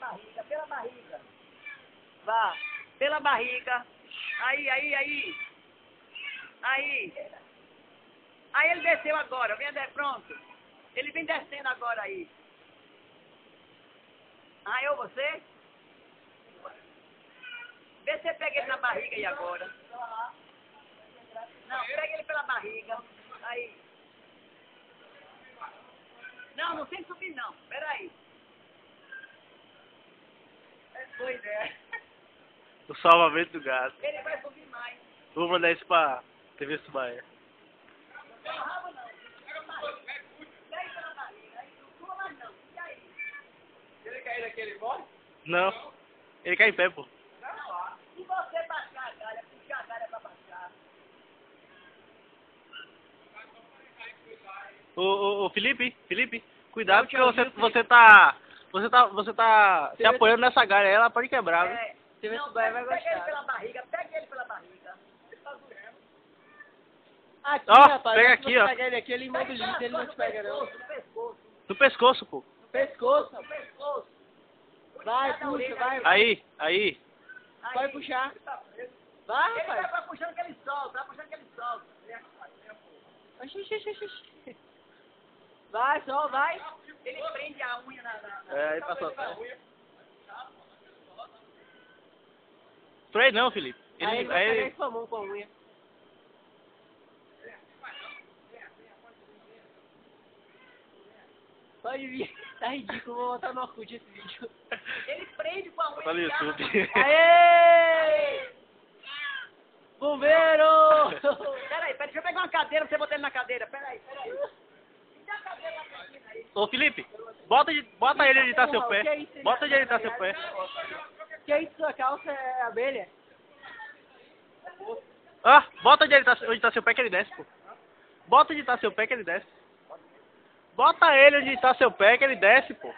barriga, pela barriga. Vá, pela barriga. Aí. Aí ele desceu agora, pronto. Ele vem descendo agora aí. Aí ou você? Vê se você pega ele na barriga aí agora. Não, pega ele pela barriga. Aí. Não tem que subir não. Pera aí. Foi, né? O salvamento do gato. Ele vai subir mais. Vou mandar isso pra TV Subaia. Não tem rabo não. Pega pela barriga. Aí não pula mais não. E aí? Se ele cair daqui, ele morre? Não. Ele cai em pé, pô. Se você baixar a galha, puxar a galha pra baixar. Ô, Felipe, cuidado porque você tá se apoiando nessa galha aí, ela pode quebrar, viu? Não, pega ele pela barriga, pega ele pela barriga. Aqui, Ó, rapaz, pega se aqui, você ó. pegar ele aqui, ele imobiliza, ele não te pega não. No pescoço. No pescoço, pô. Pescoço. No pescoço. Vai, puxa, vai. Aí. Pode puxar. Vai, Ele rapaz. vai puxando que ele solta, Oxi. Vai, só, vai. Ele prende a unha na... Aí passou. Spray não, Felipe. Aí ele vai pegar sua mão com a unha. Pode vir. Tá ridículo, vou botar no Orkut esse vídeo. Ele prende com a unha. Tá no YouTube. Aê! Bombeiro! Peraí, deixa eu pegar uma cadeira pra você botar ele na cadeira. Peraí. Me dá a cadeira na cantina aí. Ô, Felipe, bota ele onde tá seu pé. Bota ele onde tá seu pé. Que isso, sua calça é abelha? Ah, bota onde tá seu pé que ele desce, pô. Bota onde tá seu pé que ele desce. Bota ele onde tá seu pé que ele desce, pô.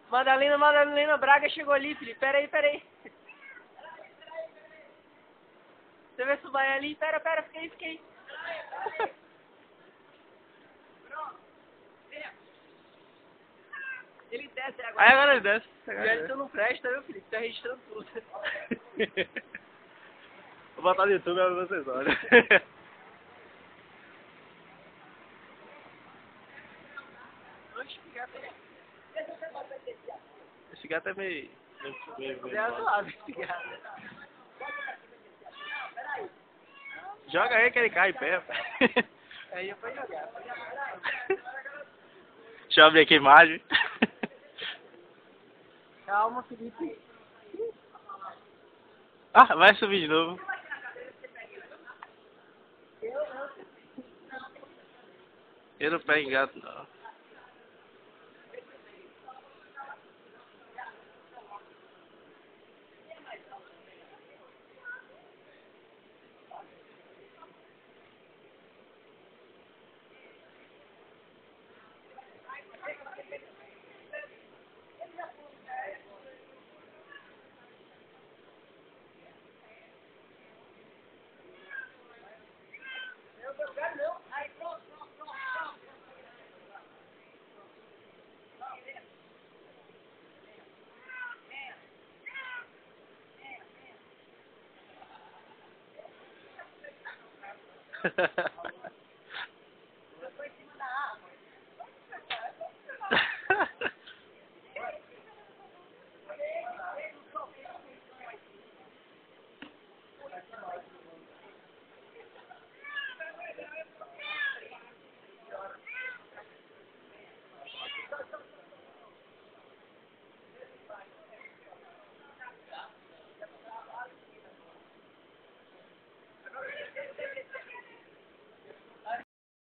Madalena Braga chegou ali, Felipe. Pera aí. Você vê se vai ali? Pera, fica aí. Ele desce agora. Aí agora ele desce. Já tu não presta, viu, Felipe? Tá registrando tudo. Vou botar no YouTube pra vocês olhem. Oxe, que gato é. Esse gato é meio É suave esse gato. Joga aí que ele cai em pé, rapaz. Aí eu vou jogar. Deixa eu abrir aqui a imagem. Calma, Felipe. Ah, vai subir de novo. Eu não pego em gato, não.